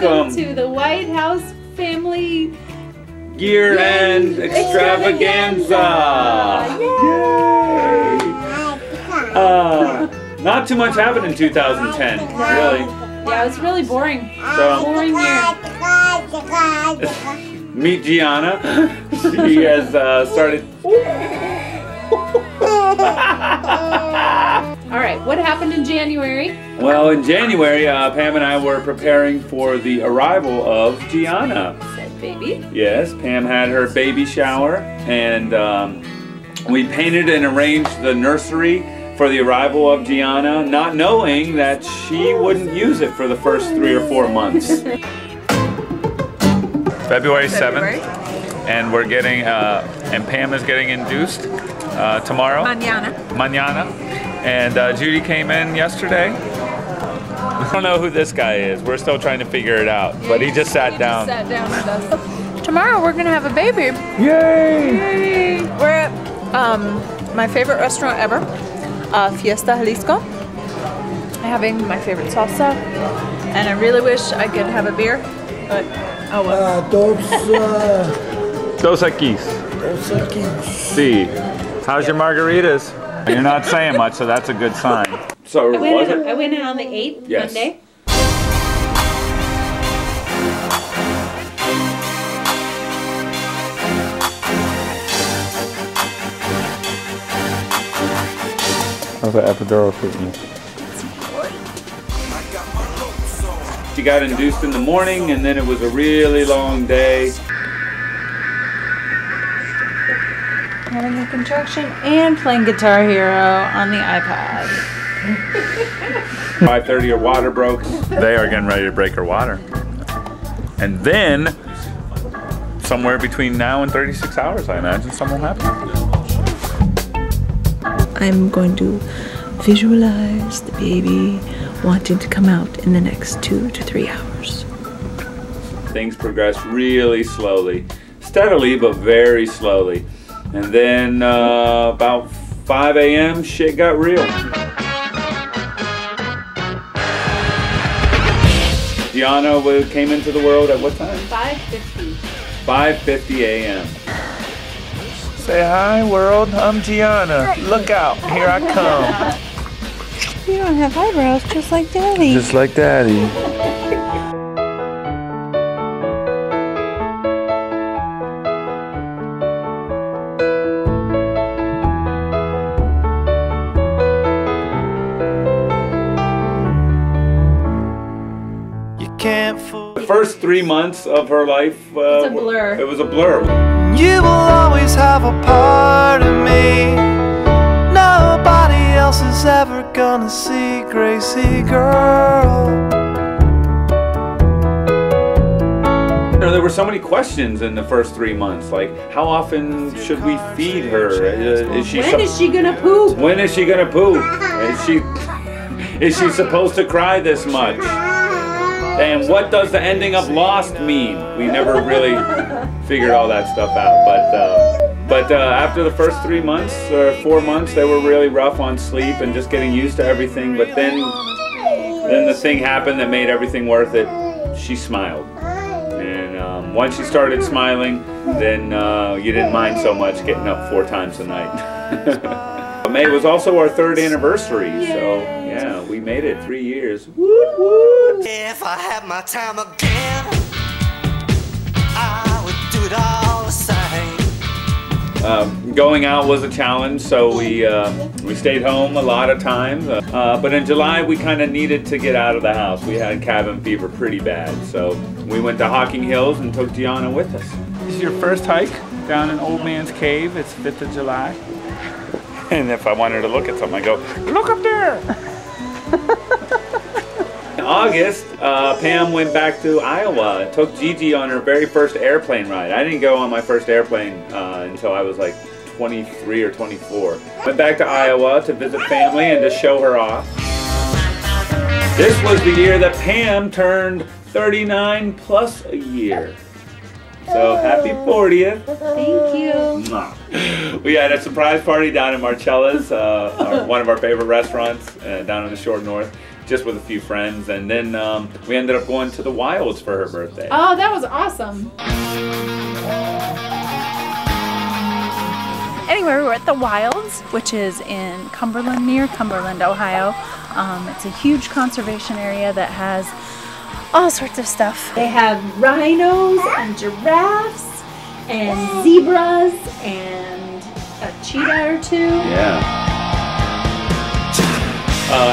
Welcome to the Whitehouse family year-end extravaganza! Yay! Not too much happened in 2010, really. Yeah, it was really boring. So, Boring year. meet Gianna. She has started. All right, what happened in January? Well, in January, Pam and I were preparing for the arrival of Gianna. Said baby. Yes, Pam had her baby shower, and we painted and arranged the nursery for the arrival of Gianna, not knowing that she wouldn't use it for the first 3 or 4 months. February 7th, and we're getting, and Pam is getting induced tomorrow. Mañana. And Judy came in yesterday. I don't know who this guy is. We're still trying to figure it out, but he just sat down. With us. Tomorrow we're gonna have a baby. Yay! We're at my favorite restaurant ever, Fiesta Jalisco. Having my favorite salsa, and I really wish I could have a beer, but oh well. Dos aquis. See, how's your margaritas? You're not saying much, so that's a good sign. So I went in on the 8th, yes. Monday. How's the epidural treatment? She got induced in the morning, and then it was a really long day. Having a contraction and playing Guitar Hero on the iPad. 5:30, her water broke. They are getting ready to break her water. And then, somewhere between now and 36 hours, I imagine something will happen. I'm going to visualize the baby wanting to come out in the next 2 to 3 hours. Things progressed really slowly. Steadily, but very slowly. And then about 5 a.m., shit got real. Gianna came into the world at what time? 5:50. 5:50 a.m. Say hi, world. I'm Gianna. Look out. Here I come. You don't have eyebrows, just like Daddy. Just like Daddy. The first 3 months of her life, It's a blur. It was a blur. You will always have a part of me. Nobody else is ever gonna see Gracie girl. You know, there were so many questions in the first 3 months, like how often should we feed her? When is she gonna poop? When is she gonna poop? Is she supposed to cry this much? And what does the ending of Lost mean? We never really figured all that stuff out. But after the first 3 months or 4 months, they were really rough on sleep and just getting used to everything. But then the thing happened that made everything worth it. She smiled, and once she started smiling, then you didn't mind so much getting up 4 times a night. May was also our 3rd anniversary, so yeah, we made it 3 years. Woot woot! If I had my time again, I would do it all the same. Going out was a challenge, so we stayed home a lot of times. But in July, we kind of needed to get out of the house. We had cabin fever pretty bad, so we went to Hocking Hills and took Gianna with us. This is your first hike down in Old Man's Cave. It's 5th of July. And if I wanted to look at something, I go, look up there! In August, Pam went back to Iowa and took Gigi on her very first airplane ride. I didn't go on my first airplane until I was like 23 or 24. Went back to Iowa to visit family and to show her off. This was the year that Pam turned 39 plus a year. So happy 40th. Thank you. We had a surprise party down in Marcella's, one of our favorite restaurants down in the short north. just with a few friends, and then we ended up going to the Wilds for her birthday. Oh, that was awesome. Anyway, we're at the Wilds, which is in Cumberland, near Cumberland, Ohio. It's a huge conservation area that has all sorts of stuff. They have rhinos and giraffes and zebras and a cheetah or two. Yeah.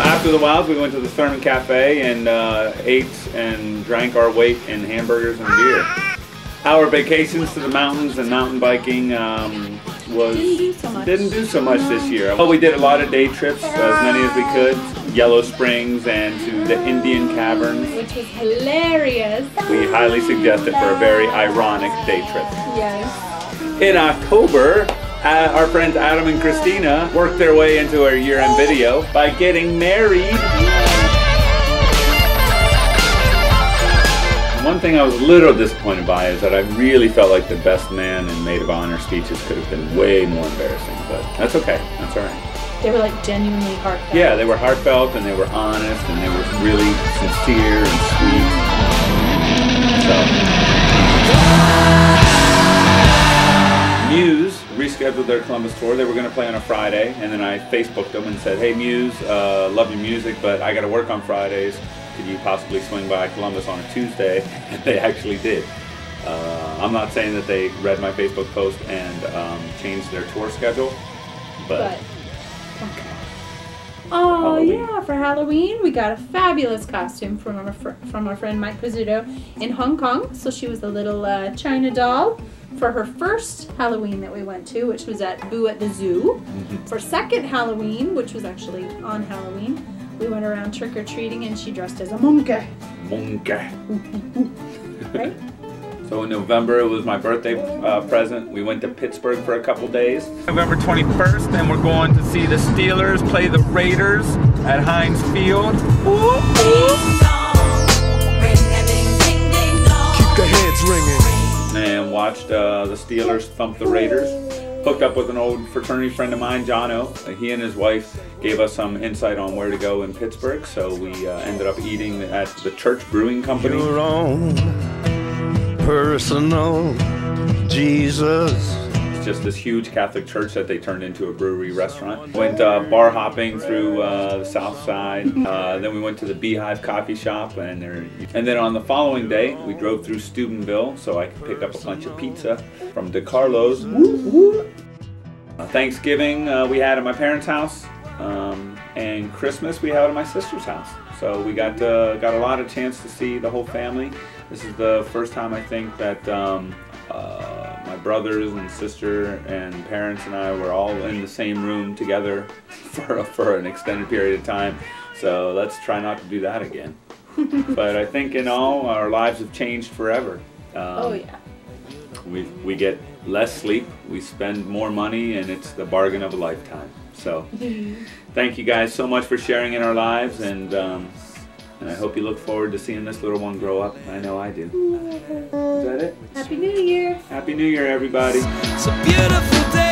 After the Wilds, we went to the Thurman Cafe and ate and drank our weight in hamburgers and beer. Our vacations to the mountains and mountain biking didn't do so much this year. Well, we did a lot of day trips, as many as we could. Yellow Springs and to the Indian Caverns, which was hilarious. We highly suggest it for a very ironic day trip. Yes. In October, our friends Adam and Christina worked their way into our year-end video by getting married. One thing I was a little disappointed by is that I really felt like the best man and maid of honor speeches could have been way more embarrassing, but that's okay. That's all right. They were like genuinely heartfelt. Yeah, they were heartfelt and they were honest and they were really sincere and sweet. So. Muse rescheduled their Columbus tour. They were going to play on a Friday, and then I Facebooked them and said, "Hey Muse, love your music, but I got to work on Fridays. Could you possibly swing by Columbus on a Tuesday?" And they actually did. I'm not saying that they read my Facebook post and changed their tour schedule, but okay. Oh yeah, for Halloween we got a fabulous costume from our friend Mike Pizzuto in Hong Kong. So she was a little China doll for her first Halloween that we went to, which was at Boo at the Zoo. For second Halloween, which was actually on Halloween, we went around trick-or-treating and she dressed as a monkey. Monkey. Right? So in November, it was my birthday present. We went to Pittsburgh for a couple days. November 21st, and we're going to see the Steelers play the Raiders at Heinz Field. Keep the heads ringing. And watched the Steelers thump the Raiders. Hooked up with an old fraternity friend of mine, Jono. He and his wife gave us some insight on where to go in Pittsburgh, so we ended up eating at the Church Brewing Company. Your own personal Jesus. It's just this huge Catholic church that they turned into a brewery restaurant. Went bar hopping through the South Side. Then we went to the Beehive Coffee Shop, and then on the following day we drove through Steubenville so I could pick up a bunch of pizza from DeCarlo's. Thanksgiving we had at my parents' house, and Christmas we had at my sister's house. So we got a lot of chance to see the whole family. This is the first time I think that my brothers and sister and parents and I were all in the same room together for an extended period of time. So let's try not to do that again. But I think in all, our lives have changed forever. Oh yeah. We get less sleep, we spend more money, and it's the bargain of a lifetime. So thank you guys so much for sharing in our lives, and I hope you look forward to seeing this little one grow up. I know I do. Is that it? Happy New Year. Happy New Year, everybody. It's a beautiful day.